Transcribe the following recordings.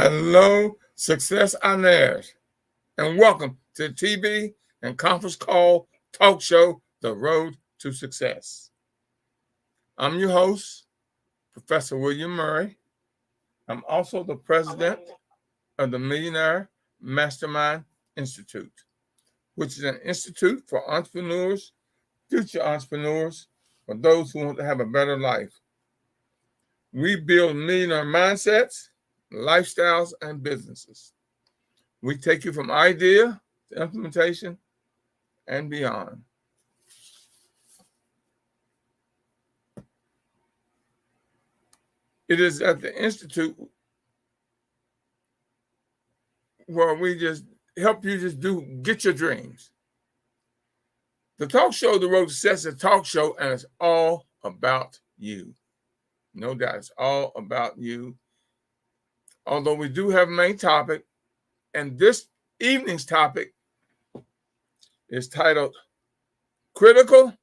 Hello, success and welcome to the TV and conference call talk show, The Road to Success. I'm your host, Professor William Murray. I'm also the president of the Millionaire Mastermind Institute, which is an institute for entrepreneurs, future entrepreneurs, for those who want to have a better life. We build millionaire mindsets, lifestyles, and businesses. We take you from idea to implementation and beyond. It is at the Institute where we just help you get your dreams. The talk show, The Road to Success, is a talk show, and it's all about you. No doubt, it's all about you. Although we do have a main topic, and this evening's topic is titled Critical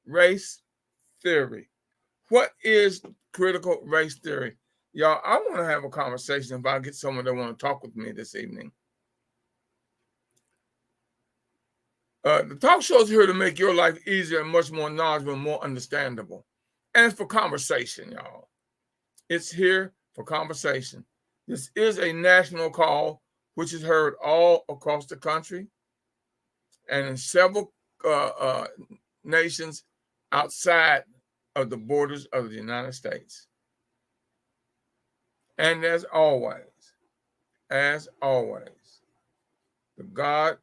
Race Theory. What is critical race theory? Y'all, I want to have a conversation if I get someone that want to talk with me this evening. The talk show is here to make your life easier and much more knowledgeable and more understandable. And it's for conversation, y'all. It's here for conversation. This is a national call, which is heard all across the country and in several nations outside of the borders of the United States. And as always, the God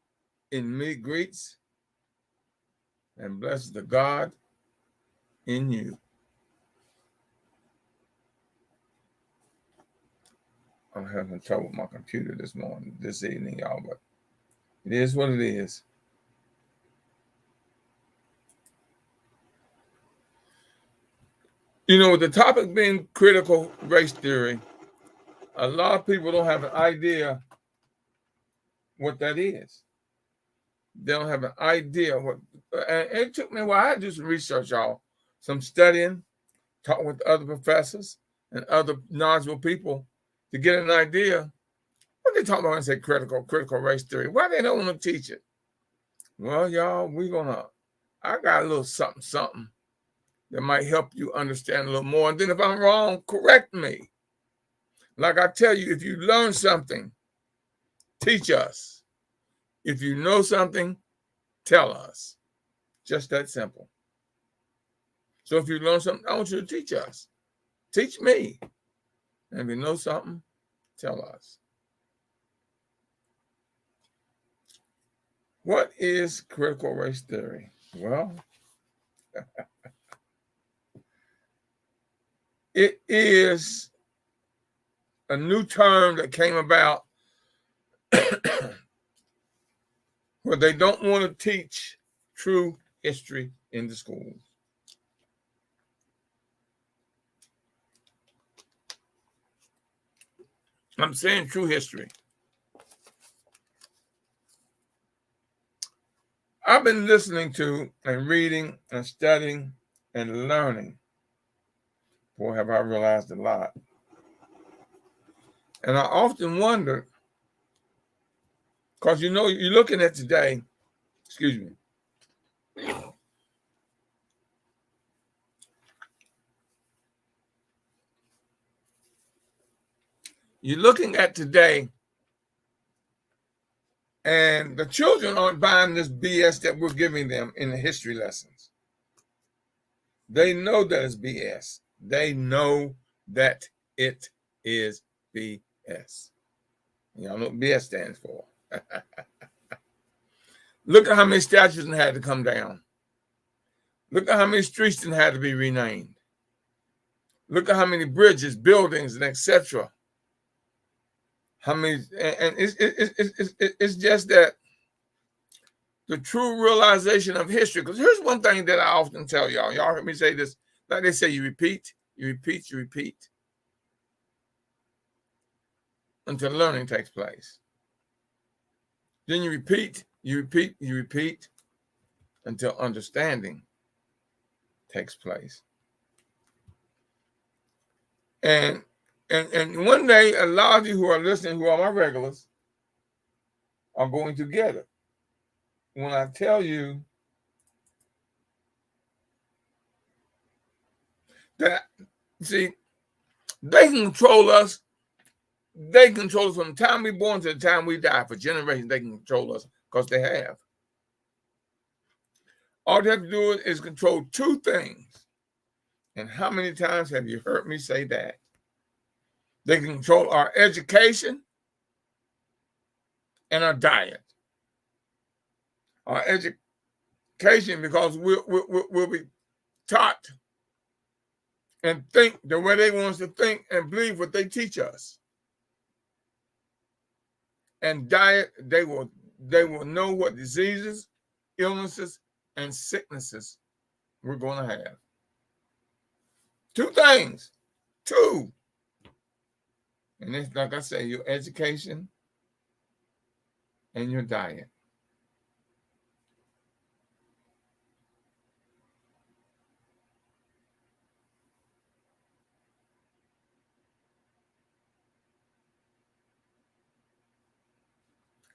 in me greets and blesses the God in you. I'm having trouble with my computer this evening, y'all, but it is what it is. You know, with the topic being critical race theory, a lot of people don't have an idea what that is. They don't have an idea what, and it took me a while. I had to do some research, y'all, some studying, talking with other professors and other knowledgeable people to get an idea what they talk about when they say critical race theory. Why they don't want to teach it? Well, y'all, I got a little something that might help you understand a little more. And then if I'm wrong, correct me. Like I tell you, if you learn something, teach us. If you know something, tell us. Just that simple. So if you learn something, I want you to teach us. Teach me. And if you know something, tell us. What is critical race theory? Well, it is a new term that came about where they don't want to teach true history in the schools. I'm saying true history. I've been listening to and reading and studying and learning. Boy, have I realized a lot. And I often wonder, because you're looking at today, excuse me. You're looking at today, and the children aren't buying this BS that we're giving them in the history lessons. They know that it's BS. They know that it is BS. Y'all know what BS stands for. Look at how many statues had to come down. Look at how many streets had to be renamed. Look at how many bridges, buildings, and etc. How many? And it's just that the true realization of history. Because here's one thing that I often tell y'all. Y'all heard me say this. Like they say, you repeat until learning takes place. Then you repeat until understanding takes place. And And one day, a lot of you who are listening, who are my regulars, are going to get it. When I tell you that, see, they can control us. They control us from the time we're born to the time we die. For generations, they can control us because they have. All they have to do is control two things. And how many times have you heard me say that? They can control our education and our diet. Our education, because we'll be taught and think the way they want us to think and believe what they teach us. And diet, they will know what diseases, illnesses, and sicknesses we're going to have. Two things. Two. And it's like I say, your education and your diet.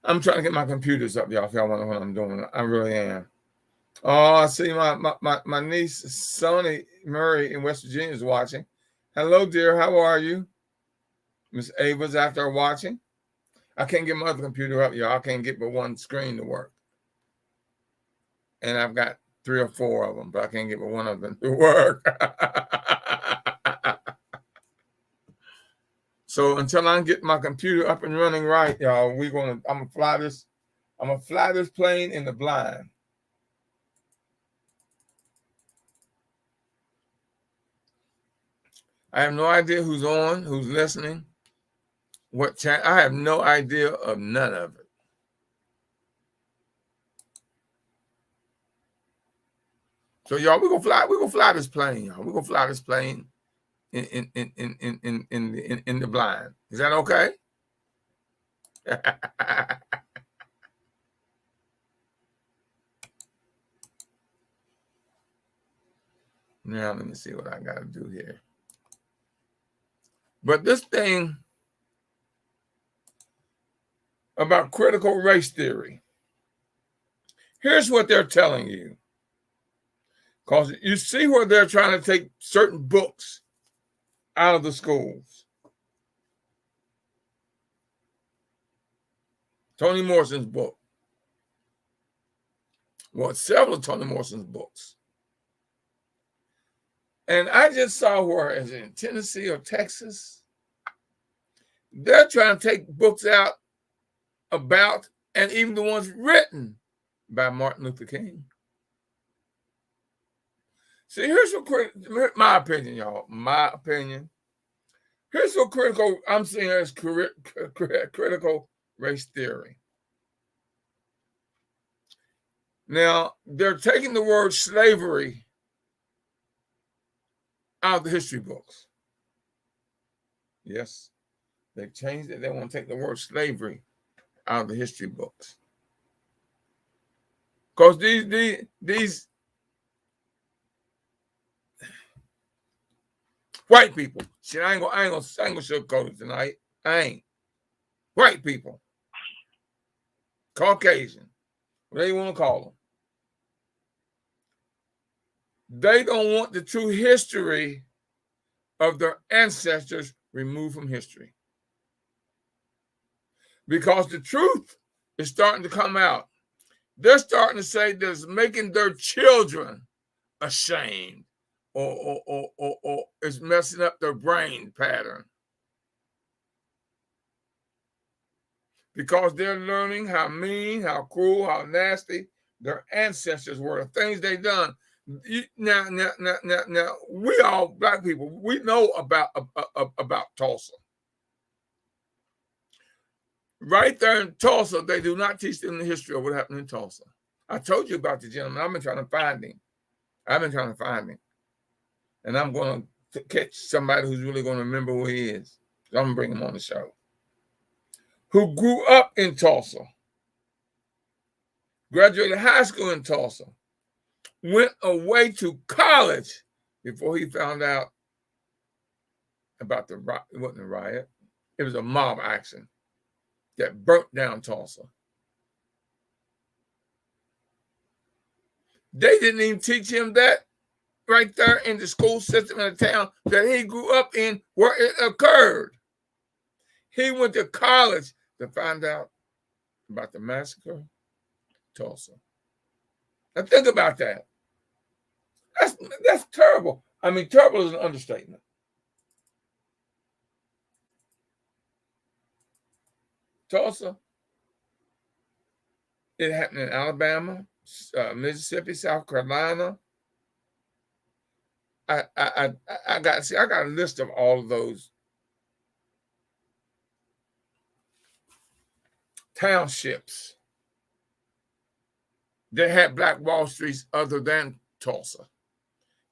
I'm trying to get my computers up, y'all, if y'all want to know what I'm doing. I really am. Oh, I see my niece, Sonny Murray in West Virginia is watching. Hello, dear. How are you? Miss Ava's out there watching. I can't get my other computer up, y'all. I can't get but one screen to work. And I've got 3 or 4 of them, but I can't get but one of them to work. So until I get my computer up and running right, y'all, I'm gonna fly this plane in the blind. I have no idea who's on, who's listening, what channel. I have no idea of none of it. So y'all, we're gonna fly this plane, y'all. We're gonna fly this plane in the blind. Is that okay? Now let me see what I gotta do here. But this thing about critical race theory, here's what they're telling you. Because you see where they're trying to take certain books out of the schools. Toni Morrison's book. Well, several of Toni Morrison's books. And I just saw where, is it in Tennessee or Texas? They're trying to take books out about, and even the ones written by Martin Luther King. See, here's what, my opinion, y'all, my opinion. Here's what I'm seeing as critical race theory. Now, they're taking the word slavery out of the history books. Yes, they've changed it. They want to take the word slavery out of the history books. Because these white people, shit, I ain't gonna sugarcoat it tonight. I ain't. White people, Caucasian, whatever you want to call them. They don't want the true history of their ancestors removed from history. Because the truth is starting to come out. They're starting to say that it's making their children ashamed or it's messing up their brain pattern. Because they're learning how mean, how cruel, how nasty their ancestors were, the things they done. Now, we all black people, we know about Tulsa. Right there in Tulsa, they do not teach them the history of what happened in Tulsa. I told you about the gentleman. I've been trying to find him. And I'm going to catch somebody who's really going to remember who he is. So I'm going to bring him on the show. Who grew up in Tulsa, graduated high school in Tulsa, went away to college before he found out about the riot. It wasn't a riot. It was a mob action that burnt down Tulsa. They didn't even teach him that right there in the school system in the town that he grew up in where it occurred. He went to college to find out about the massacre of Tulsa. Now think about that. That's terrible. I mean, terrible is an understatement. Tulsa, it happened in Alabama, Mississippi, South Carolina. I got a list of all of those townships that had Black Wall Streets other than Tulsa.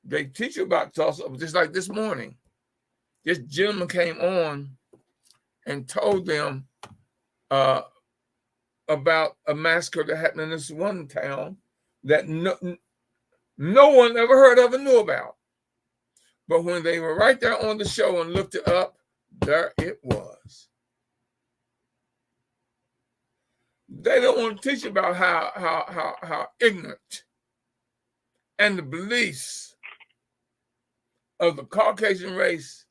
They teach you about Tulsa, just like this morning. This gentleman came on and told them about a massacre that happened in this one town that no one ever heard of and knew about. But when they were right there on the show and looked it up, there it was. They don't want to teach about how ignorant and the beliefs of the Caucasian race.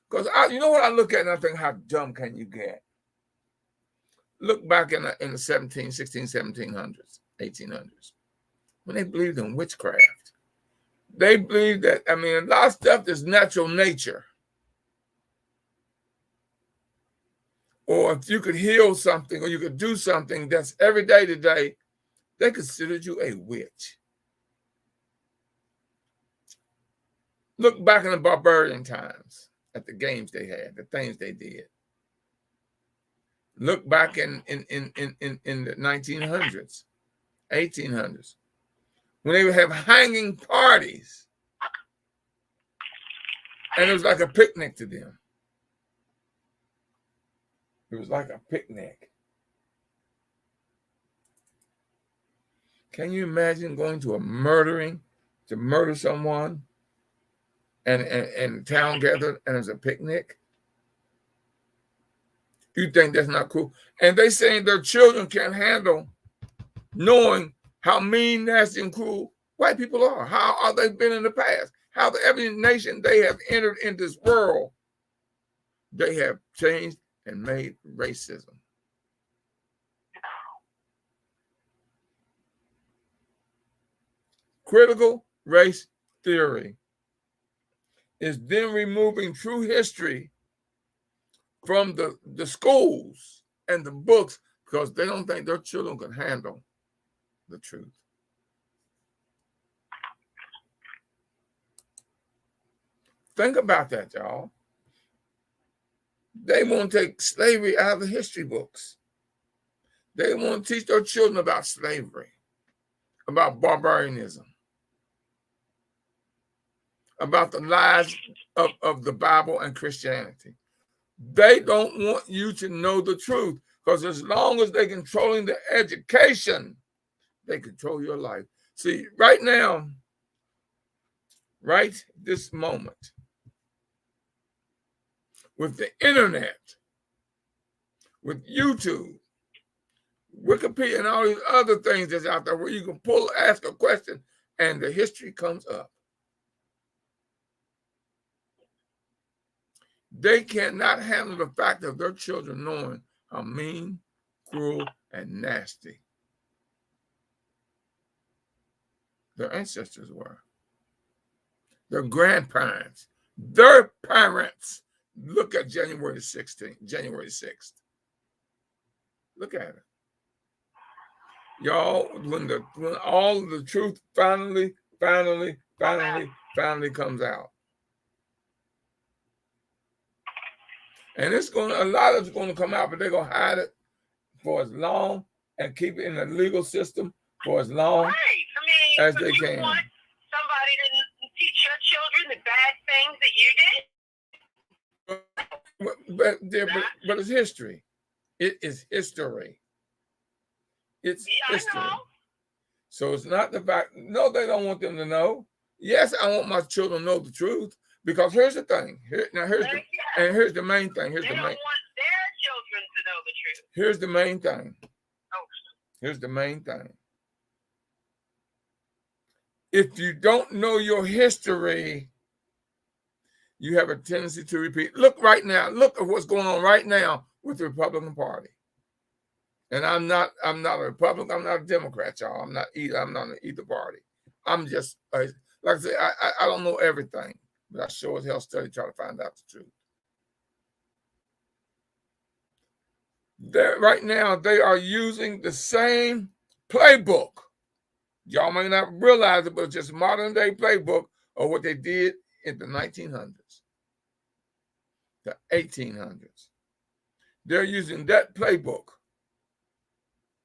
Because you know what I look at and I think, how dumb can you get? Look back in the 1700s, 1800s, when they believed in witchcraft. They believed that, I mean, a lot of stuff is natural nature. Or if you could heal something or you could do something that's every day today, they considered you a witch. Look back in the barbarian times at the games they had, the things they did. Look back in the 1900s, 1800s, when they would have hanging parties. And it was like a picnic to them. It was like a picnic. Can you imagine going to to murder someone and the town gathered and it was a picnic? You think that's not cool? And they saying their children can't handle knowing how mean, nasty, and cruel white people are. How are they been in the past? How every nation they have entered in this world, they have changed and made racism. Critical race theory is then removing true history from the schools and the books because they don't think their children can handle the truth. Think about that, y'all. They want to take slavery out of the history books. They want to teach their children about slavery, about barbarianism, about the lies of the Bible and Christianity. They don't want you to know the truth because as long as they're controlling the education, they control your life. See, right now, right this moment, with the internet, with YouTube, Wikipedia, and all these other things that's out there where you can ask a question and the history comes up. They cannot handle the fact of their children knowing how mean, cruel, and nasty their ancestors were. Their grandparents, their parents. Look at January 6th. Look at it. Y'all, when all the truth finally comes out. And a lot of it's going to come out, but they're going to hide it for as long and keep it in the legal system for as long as they can. You want somebody to teach your children the bad things that you did? But it's history. It is history. It's history. I know. So it's not the fact. No, they don't want them to know. Yes, I want my children to know the truth because here's the thing. Here's the And here's the main thing. They don't want their children to know the truth. Here's the main thing. Oh. Here's the main thing. If you don't know your history, you have a tendency to repeat. Look right now. Look at what's going on right now with the Republican Party. And I'm not a Republican. I'm not a Democrat, y'all. I'm not in either party. I'm just like I said, I don't know everything, but I sure as hell study try to find out the truth. Right now, they are using the same playbook. Y'all may not realize it, but it's just modern day playbook of what they did in the 1900s, the 1800s. They're using that playbook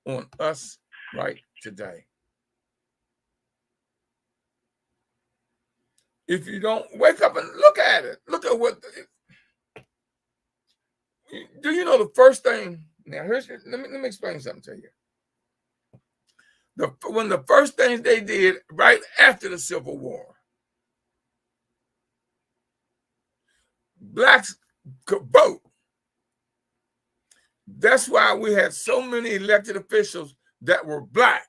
on us right today. If you don't wake up and look at it, look at what. Do you know the first thing? Now, let me explain something to you. One of the first things they did right after the Civil War, blacks could vote. That's why we had so many elected officials that were black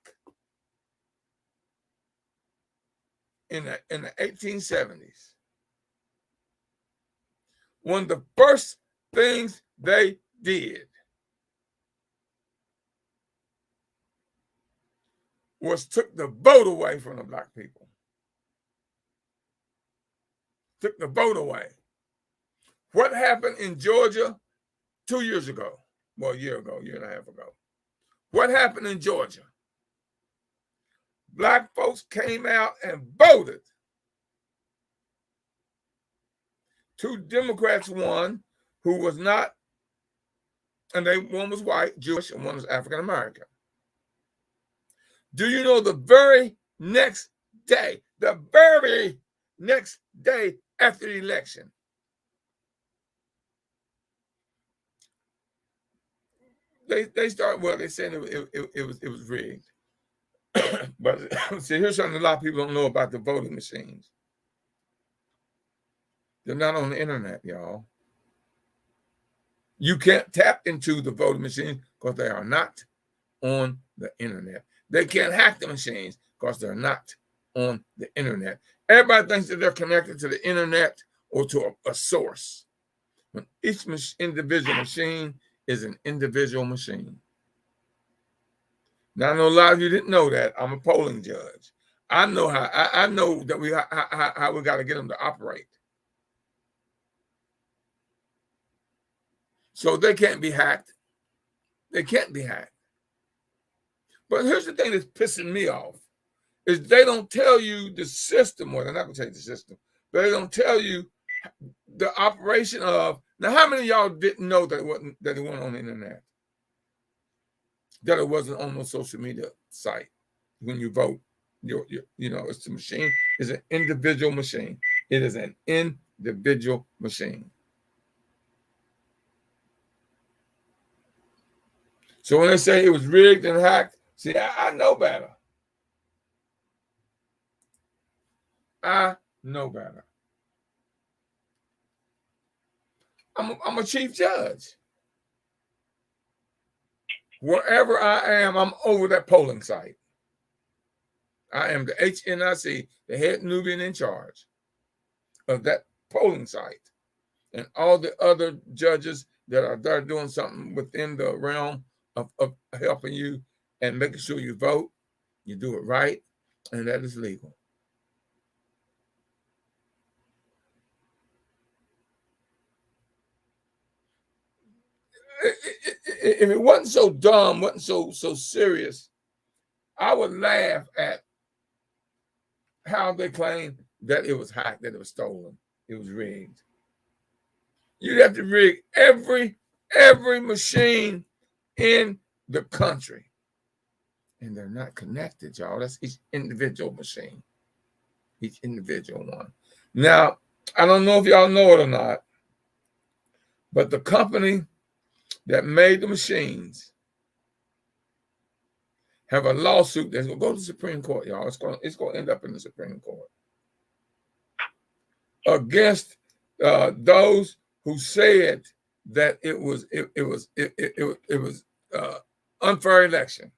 in the 1870s. One of the first things they did was took the vote away from the black people. Took the vote away. What happened in Georgia 2 years ago? Well, a year ago, year and a half ago. What happened in Georgia? Black folks came out and voted. 2 Democrats won, who was not, and one was white, Jewish, and one was African American. Do you know the very next day after the election, they started, well, they said it was rigged. But see, here's something a lot of people don't know about the voting machines. They're not on the internet, y'all. You can't tap into the voting machines because they are not on the internet. They can't hack the machines because they're not on the internet. Everybody thinks that they're connected to the internet or to a source. When each individual machine is an individual machine. Now, I know a lot of you didn't know that. I'm a polling judge. I know how. I know that how we got to get them to operate. So they can't be hacked. They can't be hacked. But here's the thing that's pissing me off is they don't tell you the system, or they're not going to tell you the system, but they don't tell you the operation of. Now, how many of y'all didn't know that it wasn't on the internet? That it wasn't on no social media site when you vote. It's the machine. It's an individual machine. It is an individual machine. So when they say it was rigged and hacked, see, I know better. I know better. I'm a chief judge. Wherever I am, I'm over that polling site. I am the HNIC, the head Nubian in charge of that polling site. And all the other judges that are there doing something within the realm of helping you and making sure you vote, you do it right, and that is legal. If it wasn't so dumb, wasn't so serious, I would laugh at how they claim that it was hacked, that it was stolen, it was rigged. You'd have to rig every machine in the country. And they're not connected, y'all. That's each individual machine. Each individual one. Now, I don't know if y'all know it or not, but the company that made the machines have a lawsuit that's going to go to the Supreme Court, y'all. It's going to end up in the Supreme Court against those who said that it was unfair election.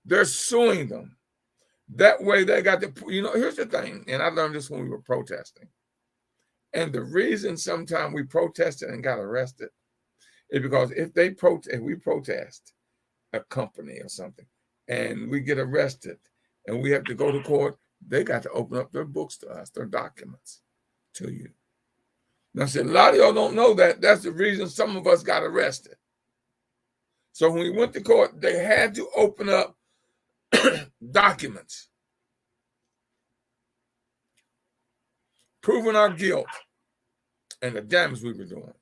They're suing them. That way they got to, here's the thing, and I learned this when we were protesting. And the reason sometimes we protested and got arrested is because if we protest a company or something and we get arrested and we have to go to court, they got to open up their books to us, their documents to you. Now, see, a lot of y'all don't know that. That's the reason some of us got arrested. So when we went to court, they had to open up documents proving our guilt and the damage we were doing.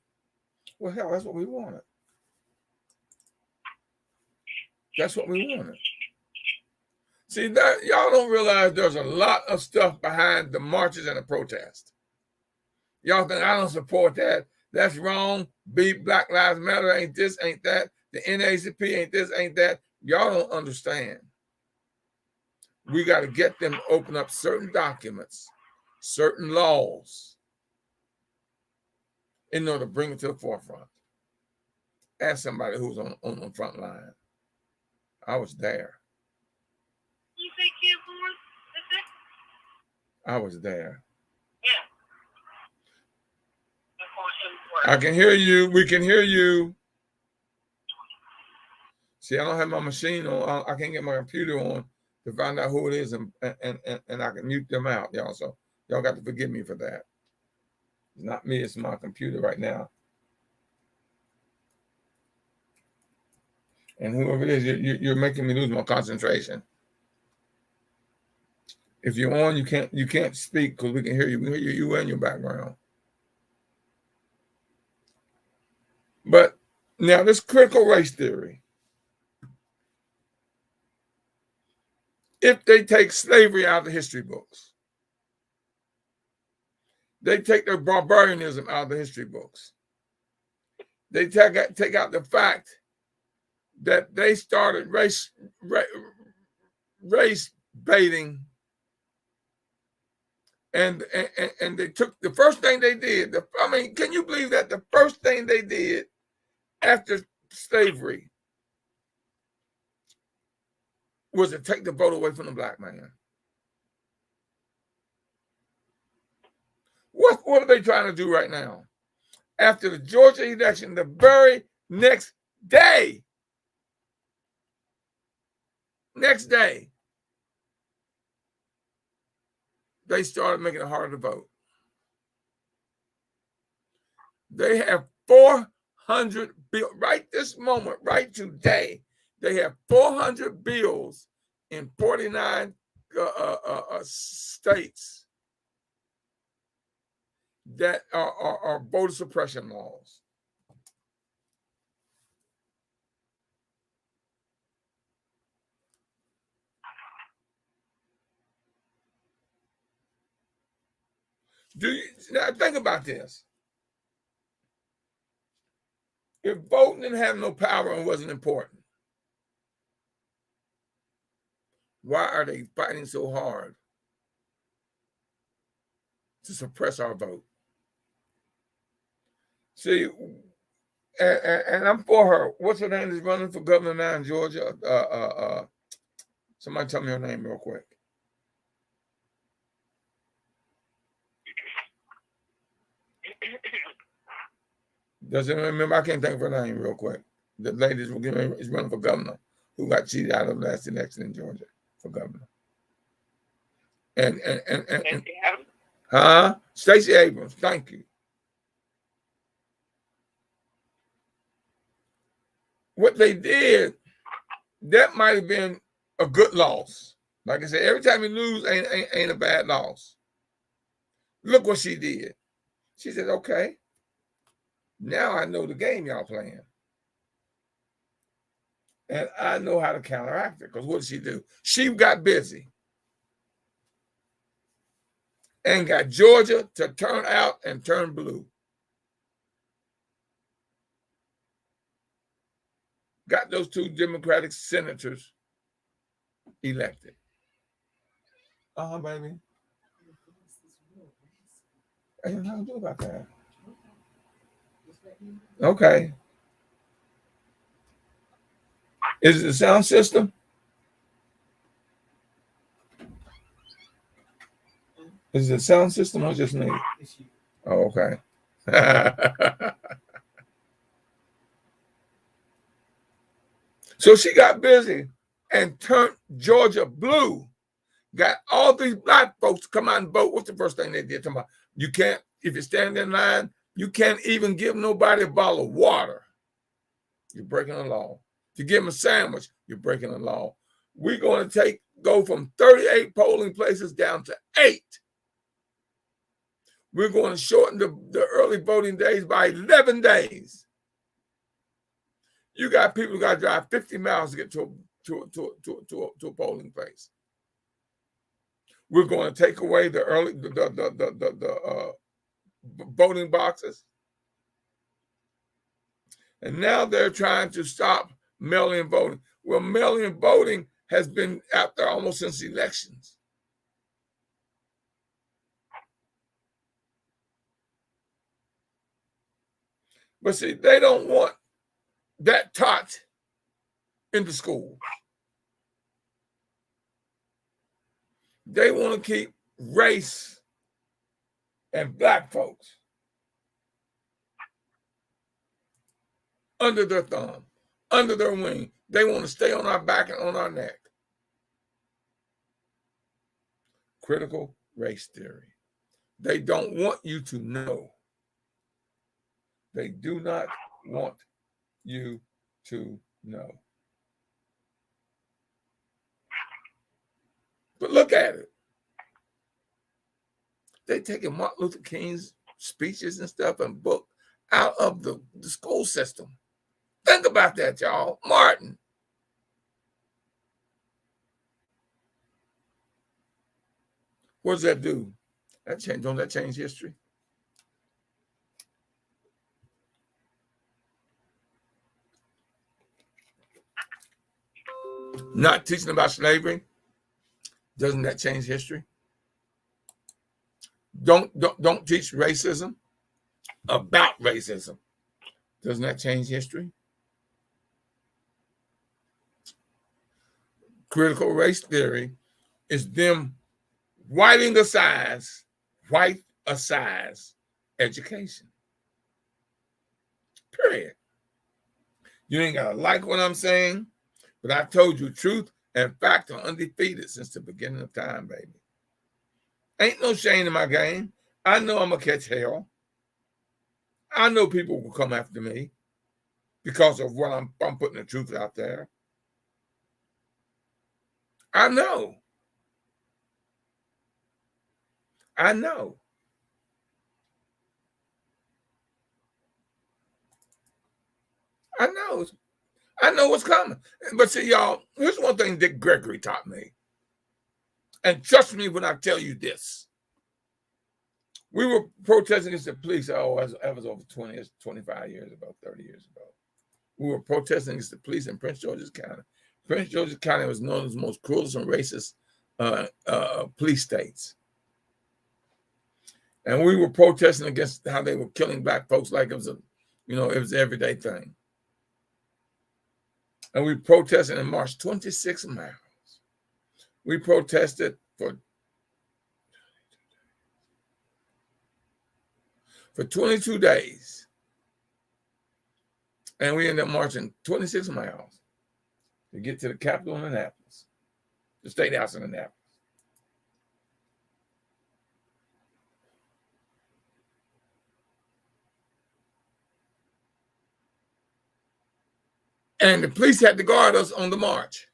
Well, hell, that's what we wanted. That's what we wanted. See, that y'all don't realize there's a lot of stuff behind the marches and the protests. Y'all think I don't support that. That's wrong. Black Lives Matter ain't this, ain't that. The NAACP ain't this, ain't that. Y'all don't understand. We got to get them to open up certain documents, certain laws, in order to bring it to the forefront. Ask somebody who's on the front line. I was there. You say Camp I was there. Yeah. I can hear you. We can hear you. See, I don't have my machine on. I can't get my computer on to find out who it is, and I can mute them out, y'all. So y'all got to forgive me for that. It's not me. It's my computer right now. And whoever it is, you're making me lose my concentration. If you're on, you can't speak because we can hear you. We hear you and your background. But now this critical race theory. If they take slavery out of the history books, they take their barbarianism out of the history books. They take out the fact that they started race baiting, and they took the first thing they did. Can you believe that the first thing they did after slavery was to take the vote away from the black man? What are they trying to do right now? After the Georgia election, the very next day, they started making it harder to vote. They have 400 bills right this moment, right today. They have 400 bills in 49 states that are voter suppression laws. Now think about this. If voting didn't have no power and wasn't important, why are they fighting so hard to suppress our vote? See, and I'm for her. What's her name is running for governor now in Georgia? Somebody tell me her name real quick. Doesn't remember? I can't think of her name real quick. The lady is running for governor who got cheated out of the last election in Georgia for governor. And Stacey Abrams. Thank you. What they did, that might have been a good loss. Like I said, every time you lose ain't a bad loss. Look what she did. She said, okay, now I know the game y'all playing. And I know how to counteract it. Because what did she do? She got busy and got Georgia to turn out and turn blue. Got those two Democratic senators elected. Baby. I didn't know how to do about that. Okay. Is it the sound system? Is it the sound system or just me? Oh, okay. So she got busy and turned Georgia blue. Got all these black folks to come out and vote. What's the first thing they did? Talking about you can't, if you stand in line, you can't even give nobody a bottle of water. You're breaking the law. If you give them a sandwich, you're breaking the law. We're going to go from 38 polling places down to 8. We're going to shorten the early voting days by 11 days. You got people who got to drive 50 miles to get to a polling place. We're going to take away the voting boxes, and now they're trying to stop mail-in voting. Well, mail-in voting has been out there almost since elections. But see, they don't want that taught in the school. They want to keep race and black folks under their thumb, under their wing. They want to stay on our back and on our neck. Critical race theory. They don't want you to know. They do not want you to know. But look at it. They taking Martin Luther King's speeches and stuff and book out of the school system. Think about that, y'all. Martin. What does that do? Don't that change history? Not teaching about slavery, doesn't that change history? Don't teach racism about racism. Doesn't that change history? Critical race theory is them white asize education. Period. You ain't gotta like what I'm saying, but I told you truth and fact are undefeated since the beginning of time, baby. Ain't no shame in my game. I know I'm gonna catch hell. I know people will come after me because of what I'm putting the truth out there. I know. I know. I know. I know what's coming. But see, y'all, here's one thing Dick Gregory taught me. And trust me when I tell you this. We were protesting against the police. Oh, that was over 20 years, 25 years ago, 30 years ago. We were protesting against the police in Prince George's County. Prince George's County was known as the most cruelest and racist police states. And we were protesting against how they were killing black folks like it was it was an everyday thing. And we protested and marched 26 miles. We protested for 22 days. And we ended up marching 26 miles to get to the Capitol in Annapolis, the State House in Annapolis. And the police had to guard us on the march.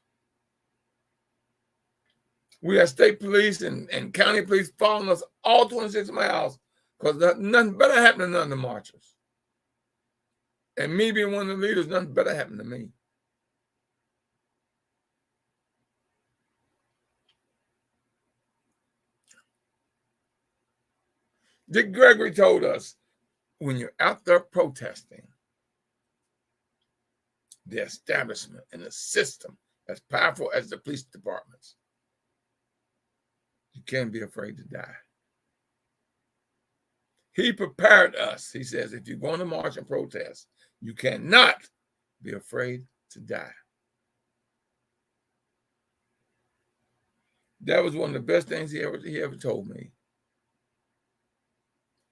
We had state police and county police following us all 26 miles because nothing better happened to none of the marchers. And me being one of the leaders, nothing better happened to me. Dick Gregory told us, when you're out there protesting, the establishment and the system as powerful as the police departments, you can't be afraid to die. He prepared us. He says, if you're going to march and protest, you cannot be afraid to die. That was one of the best things he ever told me.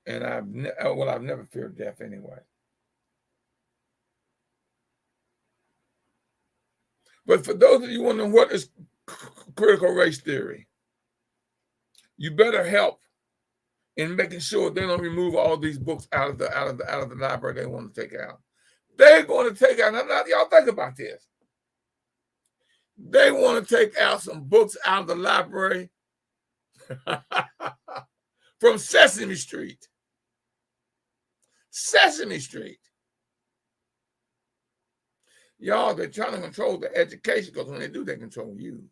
And I've never feared death anyway. But for those of you wondering what is critical race theory, you better help in making sure they don't remove all these books out of the library they want to take out. They're going to take out. Now, y'all think about this. They want to take out some books out of the library from Sesame Street. Sesame Street. Y'all, they're trying to control the education, because when they do, they control you.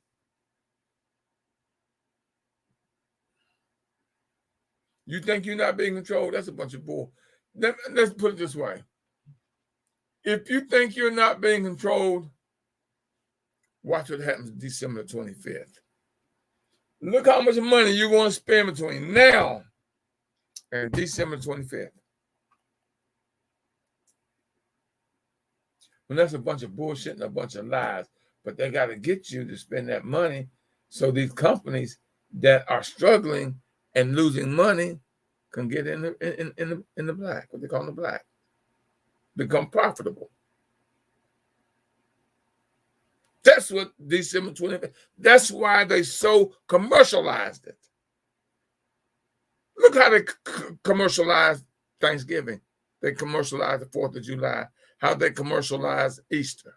You think you're not being controlled? That's a bunch of bull. Let's put it this way. If you think you're not being controlled, watch what happens December 25th. Look how much money you're going to spend between now and December 25th. Well, that's a bunch of bullshit and a bunch of lies. But they got to get you to spend that money so these companies that are struggling and losing money can get in the black, what they call the black, become profitable. That's what December 25th. That's why they so commercialized it. Look how they commercialized Thanksgiving. They commercialized the 4th of July. How they commercialized Easter,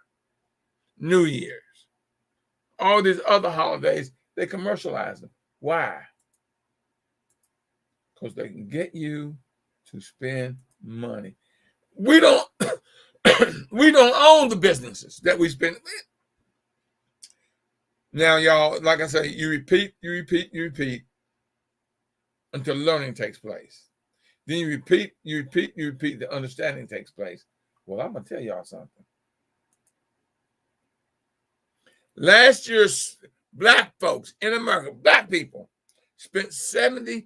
New Year's, all these other holidays. They commercialize them. Why? Because they can get you to spend money. We don't we don't own the businesses that we spend. Now, y'all, like I say, you repeat until learning takes place. Then you repeat, the understanding takes place. Well, I'm going to tell y'all something. Last year, black folks in America, black people, spent $71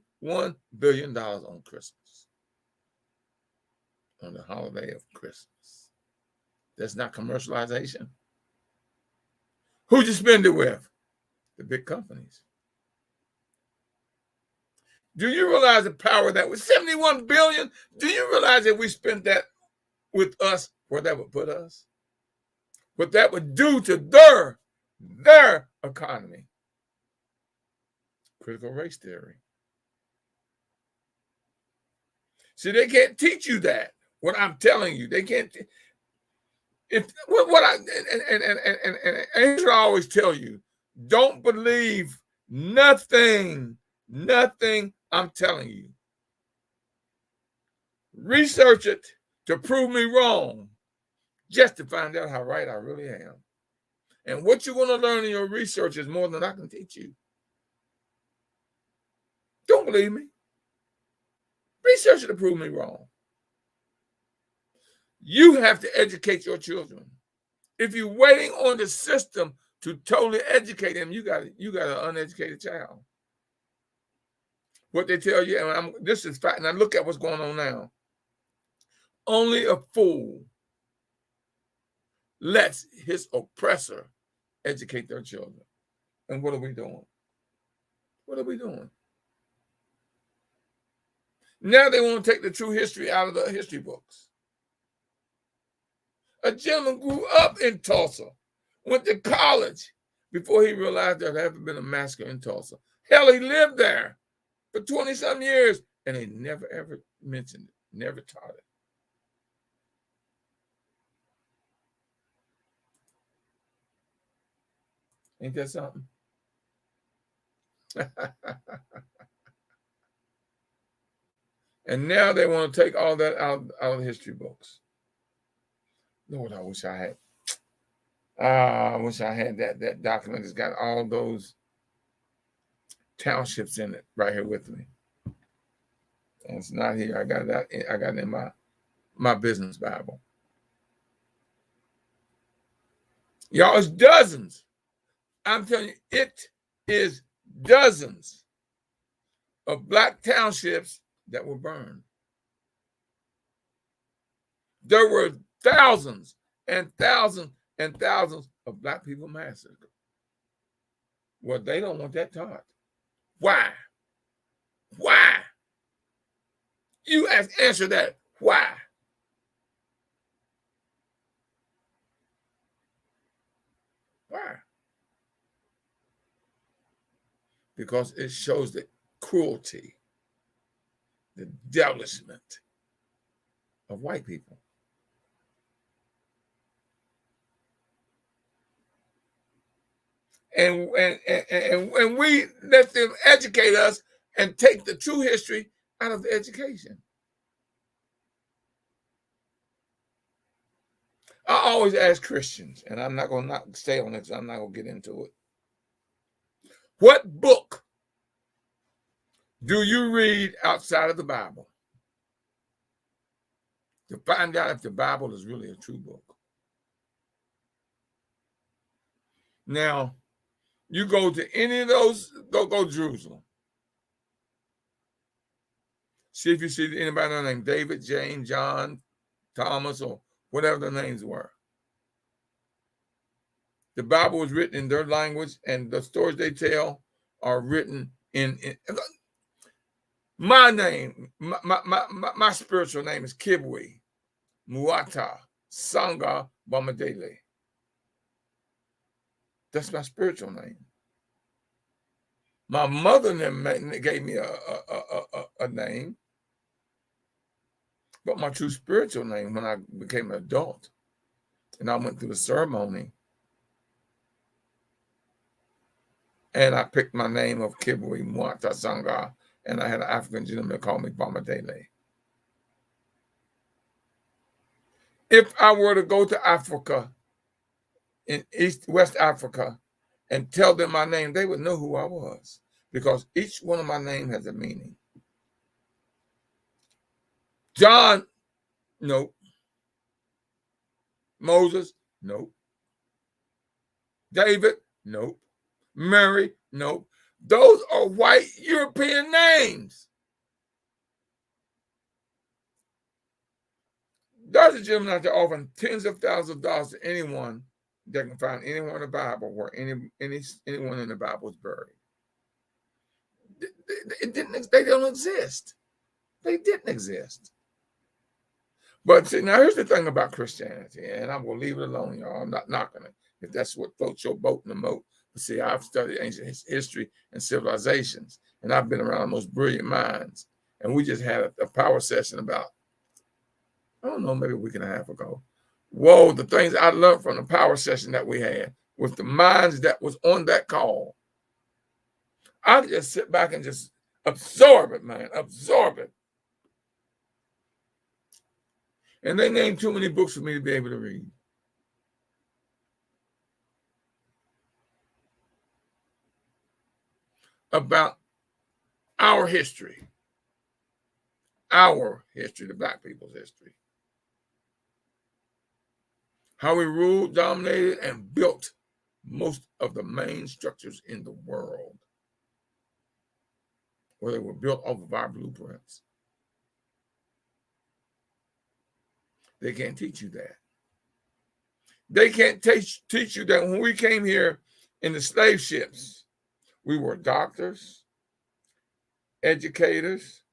billion on Christmas, on the holiday of Christmas. That's not commercialization. Who'd you spend it with? The big companies. Do you realize the power that was $71 billion? Do you realize that we spent that with us, where that would put us? What that would do to their economy? Critical race theory. See, they can't teach you that. What I'm telling you, they can't. Here's what I always tell you: don't believe nothing I'm telling you. Research it to prove me wrong, just to find out how right I really am. And what you're going to learn in your research is more than I can teach you. Don't believe me. Research it to prove me wrong. You have to educate your children. If you're waiting on the system to totally educate them, you got an uneducated child. What they tell you, and this is fact. Now look at what's going on now. Only a fool lets his oppressor educate their children. And what are we doing? What are we doing? Now they want to take the true history out of the history books. A gentleman grew up in Tulsa, went to college before he realized there had ever been a massacre in Tulsa. Hell, he lived there for 20-some years, and they never, ever mentioned it, never taught it. Ain't that something? And now they want to take all that out of the history books. Lord, I wish I had. I wish I had that document that's got all those townships in it right here with me. And it's not here. I got it in my business Bible. Y'all, it's dozens. I'm telling you, it is dozens of black townships that were burned. There were thousands and thousands and thousands of black people massacred. Well, they don't want that taught. Why? Why? You answer that. Why? Why? Because it shows the cruelty, the devilishment of white people. And we let them educate us and take the true history out of the education. I always ask Christians, and I'm not going to stay on it because I'm not going to get into it. What book do you read outside of the Bible to find out if the Bible is really a true book? Now, you go to any of those, go to Jerusalem. See if you see anybody named David, James, John, Thomas, or whatever their names were. The Bible was written in their language, and the stories they tell are written in my name. My spiritual name is Kibwe Muata Sanga Bamadele. That's my spiritual name. My mother gave me a name, but my true spiritual name, when I became an adult and I went through the ceremony, and I picked my name of Kibwe Muata Sanga, and I had an African gentleman call me Bamadele. If I were to go to Africa, in West Africa, and tell them my name, they would know who I was, because each one of my name has a meaning. John, nope. Moses, nope. David, nope. Mary, nope. Those are white European names. There's a gentleman out there offering tens of thousands of dollars to anyone that can find anywhere in the Bible where anyone in the Bible is buried. They don't exist. They didn't exist. But see, now here's the thing about Christianity, and I'm going to leave it alone, y'all. I'm not knocking it if that's what floats your boat in the moat. But see, I've studied ancient history and civilizations, and I've been around the most brilliant minds. And we just had a power session about, I don't know, maybe a week and a half ago. Whoa, the things I learned from the power session that we had with the minds that was on that call. I could just sit back and just absorb it, man, absorb it. And they named too many books for me to be able to read. About our history, the black people's history. How we ruled, dominated, and built most of the main structures in the world, where they were built off of our blueprints. They can't teach you that. They can't teach you that when we came here in the slave ships, we were doctors, educators,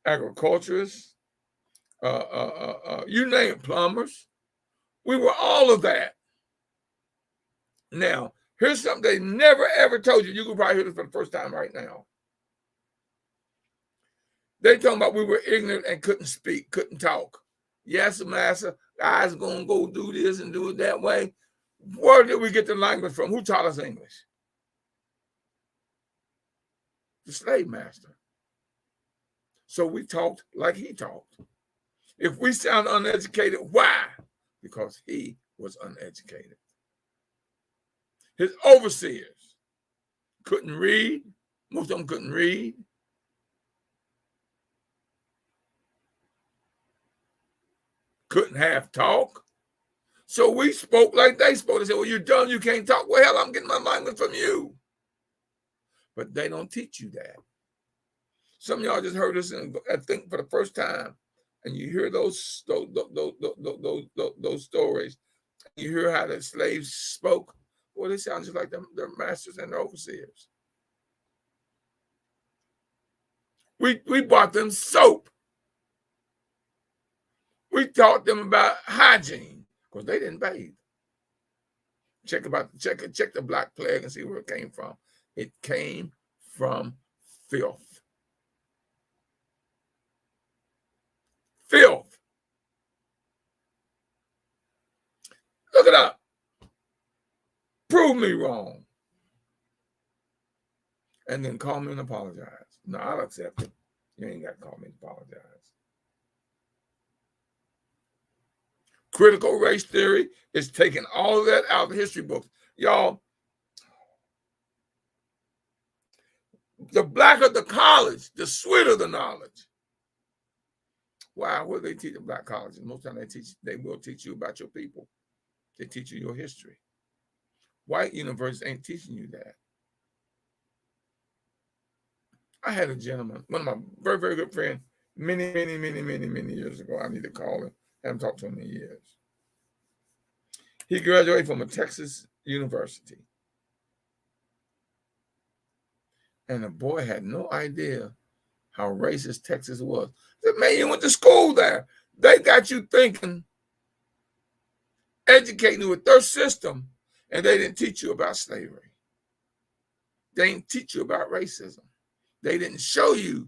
agriculturists, you name it, plumbers. We were all of that. Now, here's something they never, ever told you. You can probably hear this for the first time right now. They talking about we were ignorant and couldn't speak, couldn't talk. Yes, master, guys going to go do this and do it that way. Where did we get the language from? Who taught us English? The slave master. So we talked like he talked. If we sound uneducated, why? Because he was uneducated. His overseers couldn't read. Most of them couldn't read. Couldn't have talk. So we spoke like they spoke. They said, well, you're dumb, you can't talk. Well, hell, I'm getting my language from you. But they don't teach you that. Some of y'all just heard us and I think for the first time, and you hear those stories, you hear how the slaves spoke, well, they sound just like their masters and their overseers. We bought them soap. We taught them about hygiene because they didn't bathe. Check the Black Plague and see where it came from. It came from filth. Filth. Look it up. Prove me wrong. And then call me and apologize. No, I'll accept it. You ain't got to call me and apologize. Critical race theory is taking all of that out of the history books. Y'all, the blacker the college, the sweeter the knowledge. Wow, what do they teach in black colleges? Most of the time they will teach you about your people. They teach you your history. White universities ain't teaching you that. I had a gentleman, one of my very, very good friends, many years ago. I need to call him. I haven't talked to him in years. He graduated from a Texas university. And the boy had no idea how racist Texas was. I said, man, you went to school there. They got you thinking, educating you with their system, and they didn't teach you about slavery. They didn't teach you about racism. They didn't show you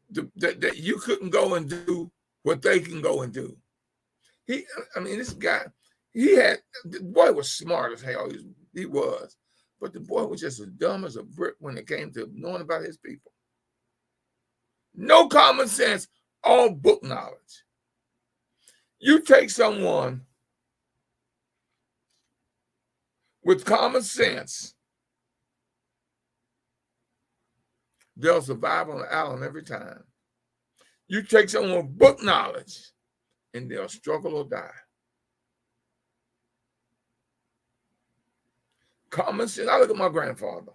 that you couldn't go and do what they can go and do. This guy, the boy was smart as hell. He was. But the boy was just as dumb as a brick when it came to knowing about his people. No common sense, all book knowledge. You take someone with common sense, they'll survive on the island every time. You take someone with book knowledge, and they'll struggle or die. Common sense. I look at my grandfather.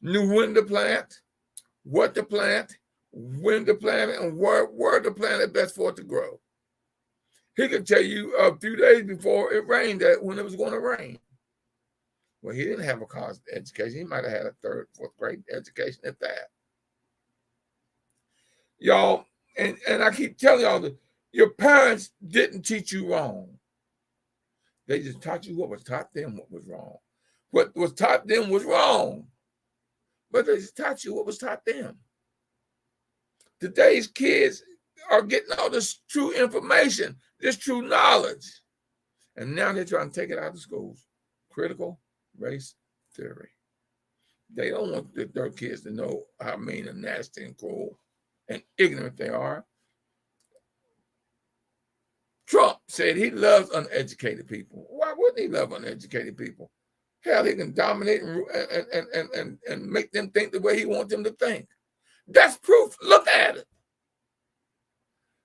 Knew when to plant, what to plant, when to plant it, and where to plant it best for it to grow. He could tell you a few days before it rained that when it was going to rain. Well, he didn't have a college education. He might have had a third, fourth grade education at that. Y'all, and I keep telling y'all that your parents didn't teach you wrong. They just taught you what was taught them, what was wrong. What was taught them was wrong. But they just taught you what was taught them. Today's kids are getting all this true information, this true knowledge. And now they're trying to take it out of schools. Critical race theory. They don't want their kids to know how mean and nasty and cruel and ignorant they are. Trump said he loves uneducated people. Why wouldn't he love uneducated people? Hell, he can dominate and make them think the way he wants them to think. That's proof. Look at it.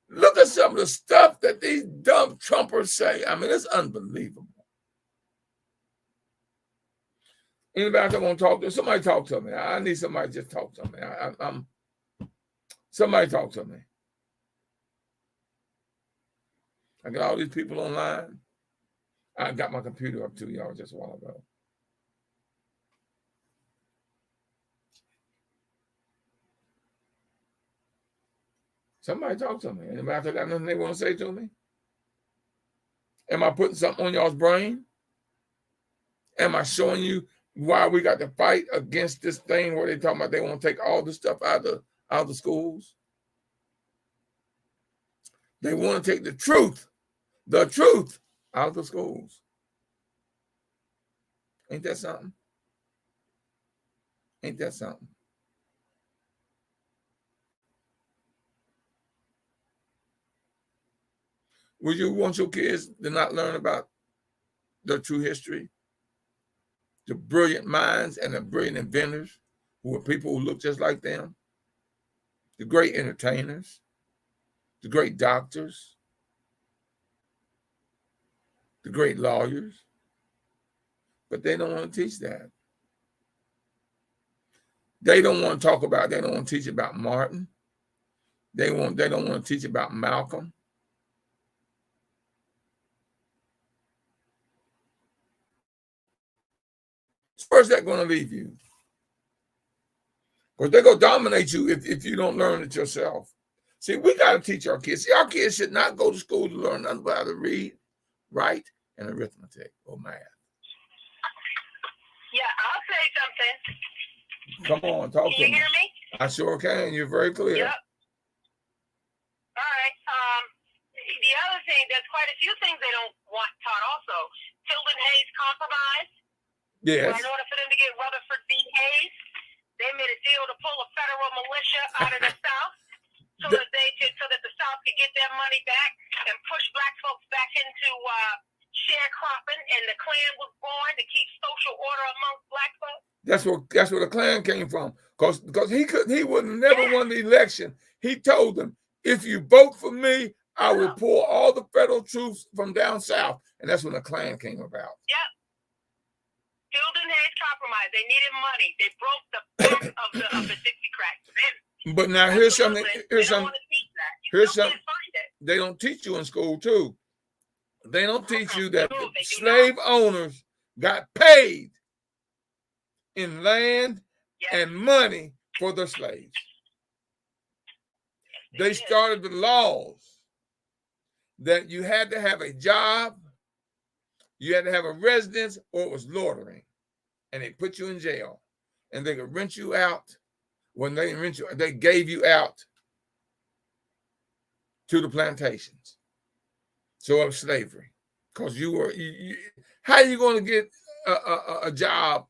Look at some of the stuff that these dumb Trumpers say. I mean, it's unbelievable. Anybody that want to talk to somebody, talk to me. I need somebody to just talk to me. Somebody talk to me. I got all these people online. I got my computer up to y'all just a while ago. Somebody talk to me. Anybody got nothing they want to say to me? Am I putting something on y'all's brain? Am I showing you why we got to fight against this thing where they talking about they want to take all the stuff out of the schools? They want to take the truth out of the schools. Ain't that something? Ain't that something? Would you want your kids to not learn about their true history? The brilliant minds and the brilliant inventors who were people who look just like them? The great entertainers? The great doctors? The great lawyers? But they don't want to teach that. They don't want to talk about, they don't want to teach about Martin. They don't want to teach about Malcolm. So where's that going to leave you? Because they're going to dominate you if you don't learn it yourself. See, we got to teach our kids. See, our kids should not go to school to learn nothing but how to read, write, and arithmetic or math. Yeah, I'll say something. Come on, talk to me. Can you hear me? I sure can. You're very clear. Yep. All right. The other thing, there's quite a few things they don't want taught also. Tilden Hayes Compromise. Yes. In order for them to get Rutherford B. Hayes, they made a deal to pull a federal militia out of the South so that the South could get their money back and push black folks back into sharecropping, and the Klan was born to keep social order amongst black folks. That's where the Klan came from. Because he would have never won the election. He told them, if you vote for me, I will pull all the federal troops from down south. And that's when the Klan came about. Yep. Tilden Hayes Compromise. They needed money. They broke the back of the Dixiecrats. But now here's something. They don't teach you in school too. They don't teach you that slave owners got paid in land and money for the slaves. They started the laws that you had to have a job, you had to have a residence, or it was loitering. And they put you in jail. And they could rent you out. When they rent you, they gave you out to the plantations. So of slavery. Because how are you going to get a job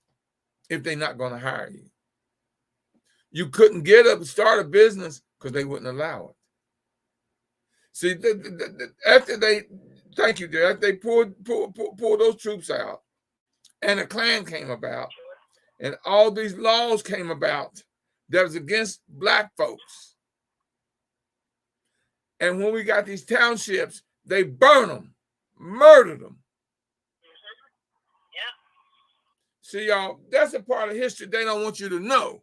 if they're not going to hire you? You couldn't get up and start a business because they wouldn't allow it. See, after they pulled those troops out, and the Klan came about, and all these laws came about that was against black folks. And when we got these townships, they burned them, murdered them. Yeah. See, y'all, that's a part of history they don't want you to know.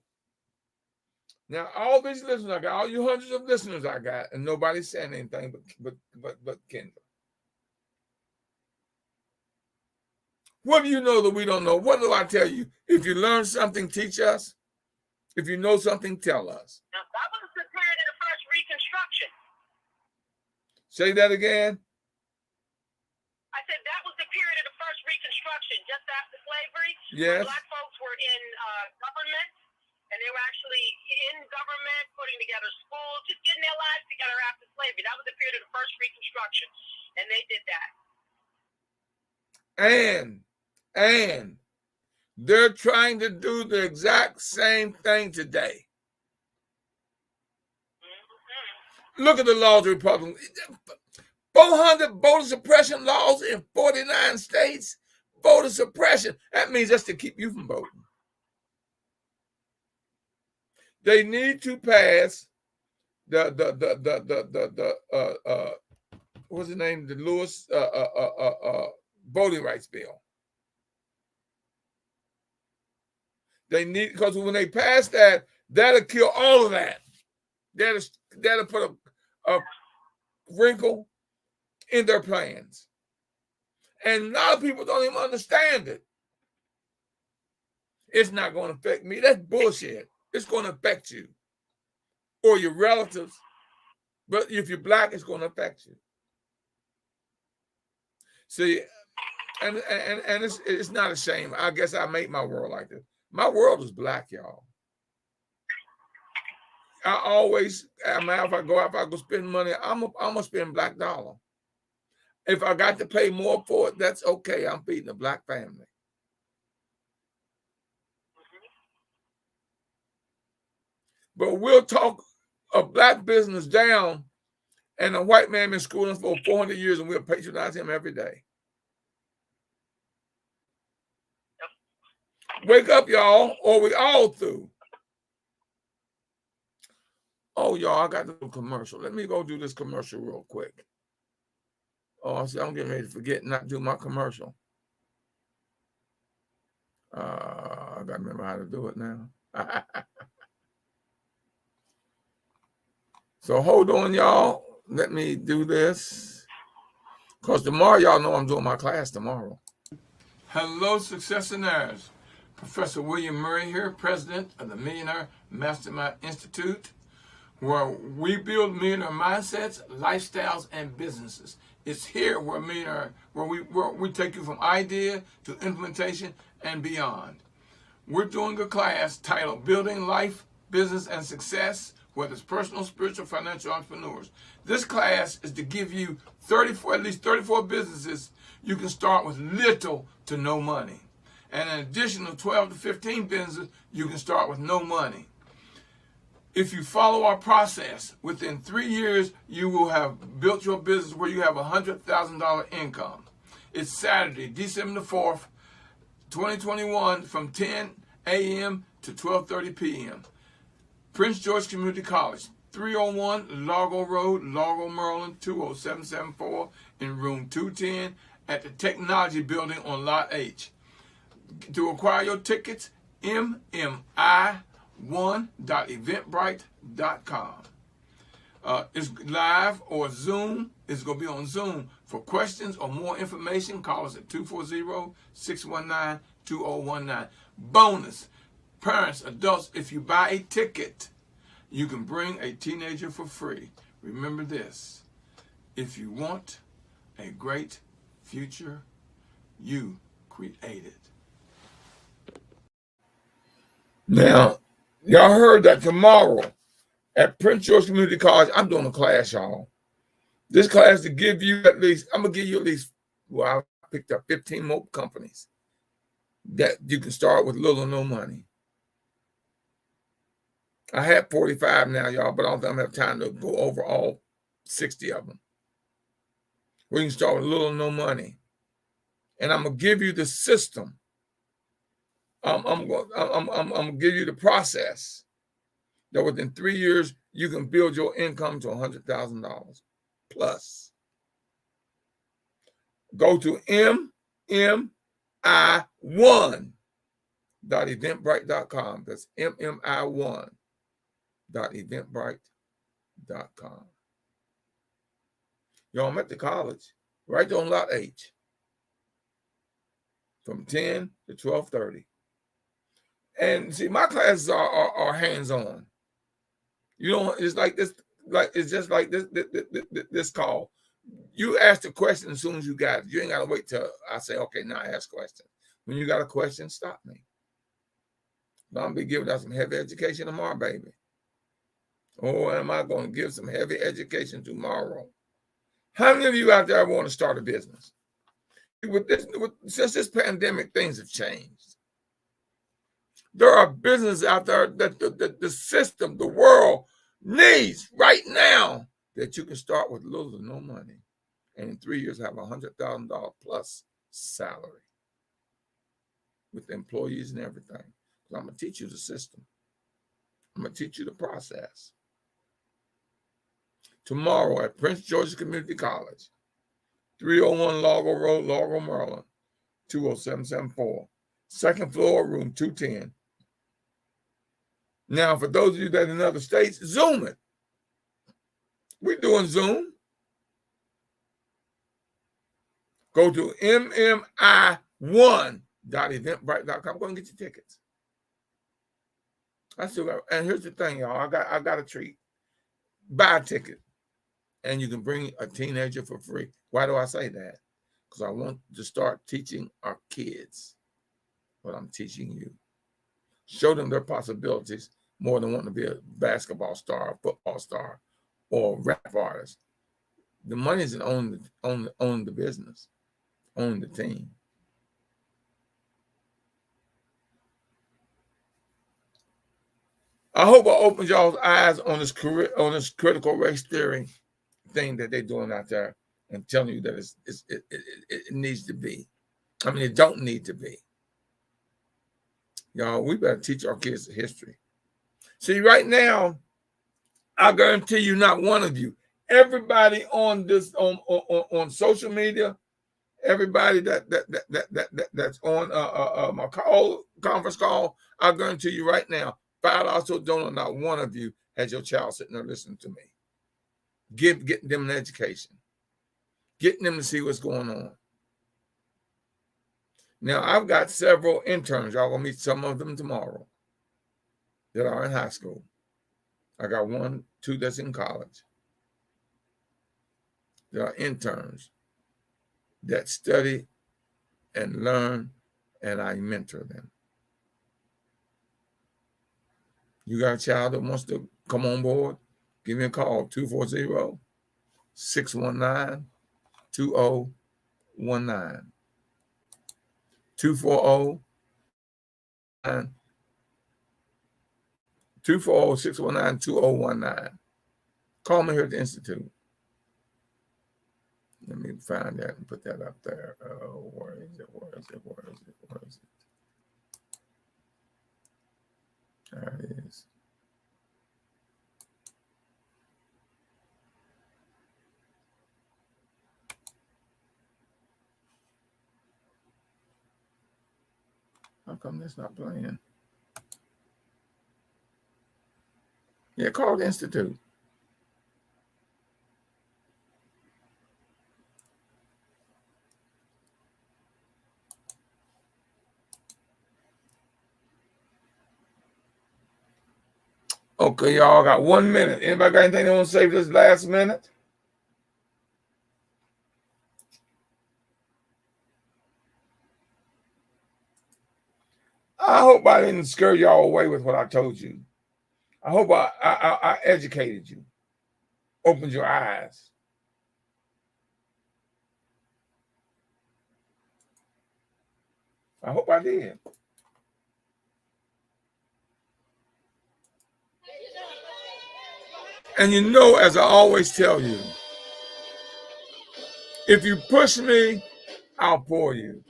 Now, all these listeners I got, all you hundreds of listeners I got, and nobody's saying anything but Kendra. What do you know that we don't know? What do I tell you? If you learn something, teach us. If you know something, tell us. Now, that was the period of the first Reconstruction. Say that again. I said that was the period of the first Reconstruction, just after slavery. Yes. Black folks were in government. And they were actually in government, putting together schools, just getting their lives together after slavery. That was the period of the first Reconstruction. And they did that. And they're trying to do the exact same thing today. Mm-hmm. Look at the laws of the Republic. 400 voter suppression laws in 49 states. Voter suppression. That means that's to keep you from voting. They need to pass what's the name? The Lewis voting rights bill. They need, because when they pass that, that'll kill all of that. That'll put a wrinkle in their plans. And a lot of people don't even understand it. It's not going to affect me. That's bullshit. It's going to affect you or your relatives. But if you're black, it's going to affect you. See, and it's not a shame. I guess I make my world like this. My world is black, y'all. I always, if I go spend money, I'm gonna spend black dollar. If I got to pay more for it, that's okay. I'm feeding a black family. But we'll talk a black business down, and a white man been schooling for 400 years, and we'll patronize him every day. Wake up, y'all, or we all through. Oh, y'all, I got to do a commercial. Let me go do this commercial real quick. Oh, see, I'm getting ready to forget not do my commercial. I got to remember how to do it now. So hold on, y'all. Let me do this. Because tomorrow, y'all know I'm doing my class tomorrow. Hello, Successionaires. Professor William Murray here, president of the Millionaire Mastermind Institute, where we build millionaire mindsets, lifestyles, and businesses. It's here where we take you from idea to implementation and beyond. We're doing a class titled Building Life, Business, and Success, whether it's personal, spiritual, financial entrepreneurs. This class is to give you at least 34 businesses you can start with little to no money. And an additional 12 to 15 businesses you can start with no money. If you follow our process, within 3 years, you will have built your business where you have a $100,000 income. It's Saturday, December the 4th, 2021, from 10 a.m. to 12:30 p.m. Prince George Community College, 301 Largo Road, Largo, Maryland, 20774, in room 210 at the Technology Building on Lot H. To acquire your tickets, mmi1.eventbrite.com. It's live or Zoom. It's going to be on Zoom. For questions or more information, call us at 240-619-2019. Bonus, parents, adults, if you buy a ticket, you can bring a teenager for free. Remember this: if you want a great future, you create it. Now, y'all heard that tomorrow at Prince George Community College, I'm doing a class, y'all. This class to give you at least, I'm going to give you at least, well, I picked up 15 more companies that you can start with little or no money. I have 45 now, y'all, but I don't think I'm going to have time to go over all 60 of them. We can start with little or no money. And I'm going to give you the system. I'm going to give you the process that within 3 years, you can build your income to $100,000 plus. Go to mmi1.eventbrite.com. That's mmi1.eventbrite.com. Y'all, I'm at the college, right there on Lot H, from 10 to 12:30. And see, my classes are hands-on. You know, it's like this, it's just like this call. You ask the question as soon as you got it. You ain't got to wait till I say, okay, now ask questions. When you got a question, stop me. I'm going to be giving out some heavy education tomorrow, baby. Oh, am I going to give some heavy education tomorrow? How many of you out there want to start a business? Since this pandemic, things have changed. There are businesses out there that the system, the world needs right now that you can start with little or no money. And in 3 years, have $100,000 plus salary with employees and everything. So I'm going to teach you the system. I'm going to teach you the process. Tomorrow at Prince George's Community College, 301 Largo Road, Largo, Maryland, 20774. Second floor, room 210. Now, for those of you that are in other states, Zoom it. We're doing Zoom. Go to mmi1.eventbrite.com. Go and get your tickets. I still got, and here's the thing, y'all. I got a treat. Buy a ticket, and you can bring a teenager for free. Why do I say that? Because I want to start teaching our kids what I'm teaching you. Show them their possibilities more than wanting to be a basketball star, a football star, or rap artist. The money isn't own the business, own the team. I hope I opened y'all's eyes on this critical race theory thing that they're doing out there, and telling you that it needs to be. I mean, it don't need to be. Y'all, we better teach our kids the history. See, right now, I guarantee you, not one of you, everybody on this on social media, everybody that's on my conference call, I guarantee you right now, $5 to a donor, not one of you has your child sitting there listening to me. getting them an education, getting them to see what's going on. Now, I've got several interns. Y'all gonna meet some of them tomorrow that are in high school. I got 1, 2 that's in college. There are interns that study and learn, and I mentor them. You got a child that wants to come on board? Give me a call, 240-619-2019. 240-619-2019. Call me here at the Institute. Let me find that and put that up there. Where is it? There it is. How come that's not playing? Yeah, call the Institute. Okay, y'all got 1 minute. Anybody got anything they want to say for this last minute? I hope I didn't scare y'all away with what I told you. I hope I educated you, opened your eyes. I hope I did. And you know, as I always tell you, if you push me, I'll pull you.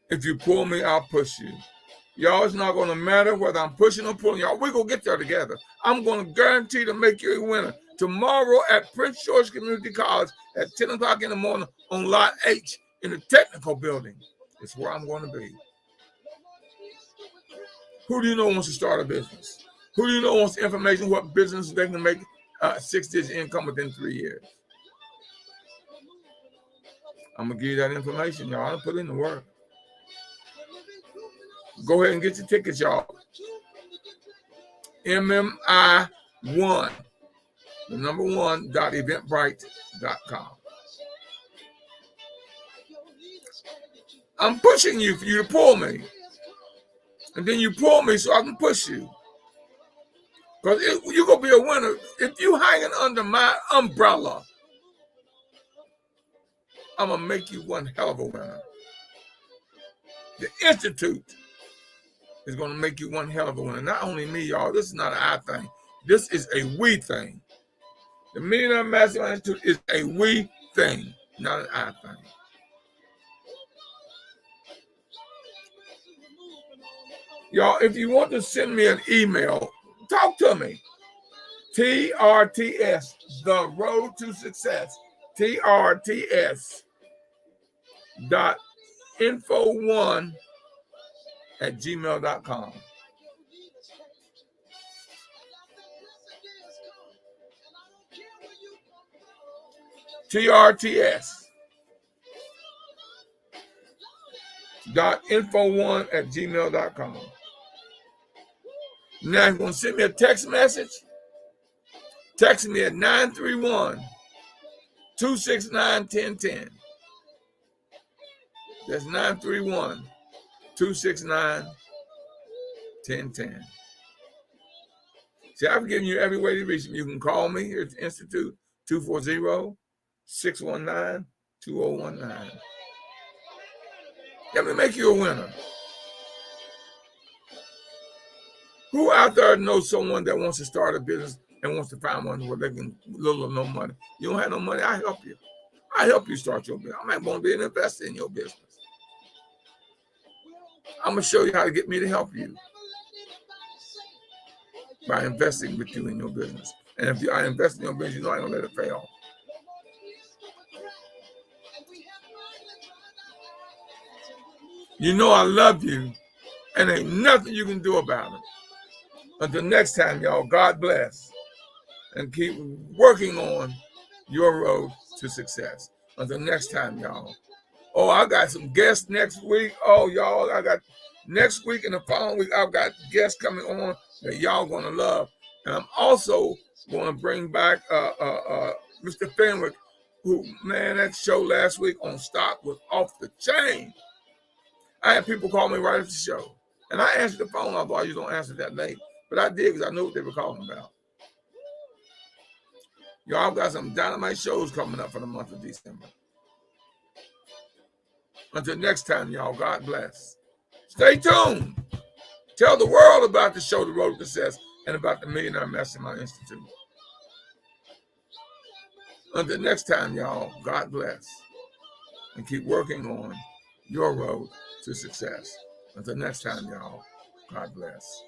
If you pull me, I'll push you. Y'all, it's not going to matter whether I'm pushing or pulling y'all. We're going to get there together. I'm going to guarantee to make you a winner. Tomorrow at Prince George Community College at 10 o'clock in the morning on Lot H in the technical building is where I'm going to be. Who do you know wants to start a business? Who do you know wants information what business they can make 6-digit income within 3 years? I'm going to give you that information, y'all. I'll put in the work. Go ahead and get your tickets, y'all. MMI1, the number 1.eventbrite.com. I'm pushing you for you to pull me. And then you pull me so I can push you. Because you're going to be a winner. If you hanging under my umbrella, I'm going to make you one hell of a winner. The Institute is going to make you one hell of a winner. Not only me, y'all. This is not an I thing. This is a we thing. The Millionaire Mastermind Institute is a we thing, not an I thing. Y'all, if you want to send me an email, talk to me. TRTS, The Road to Success. TRTS.info1@gmail.com. TRTS.info1@gmail.com. Now, if you're going to send me a text message, text me at 931-269-1010. That's 931-269-1010. See, I've given you every way to reach me. You can call me here at the Institute, 240-619-2019. Let me make you a winner. Who out there knows someone that wants to start a business and wants to find one where they can little or no money? You don't have no money, I help you. I help you start your business. I might want to be an investor in your business. I'm going to show you how to get me to help you by investing with you in your business. And if I invest in your business, you know I don't let it fail. You know I love you, and ain't nothing you can do about it. Until next time, y'all, God bless. and keep working on your road to success. Until next time, y'all. Oh, I got some guests next week. Oh, y'all, I got next week and the following week, I've got guests coming on that y'all gonna love. And I'm also gonna bring back Mr. Fenwick, who, man, that show last week on stock was off the chain. I had people call me right after the show. And I answered the phone, although I usually don't answer that late. But I did because I knew what they were calling about. Y'all got some dynamite shows coming up for the month of December. Until next time, y'all, God bless. Stay tuned. Tell the world about the show, The Road to Success, and about the Millionaire Mastermind Institute. Until next time, y'all, God bless. And keep working on your road to success. Until next time, y'all, God bless.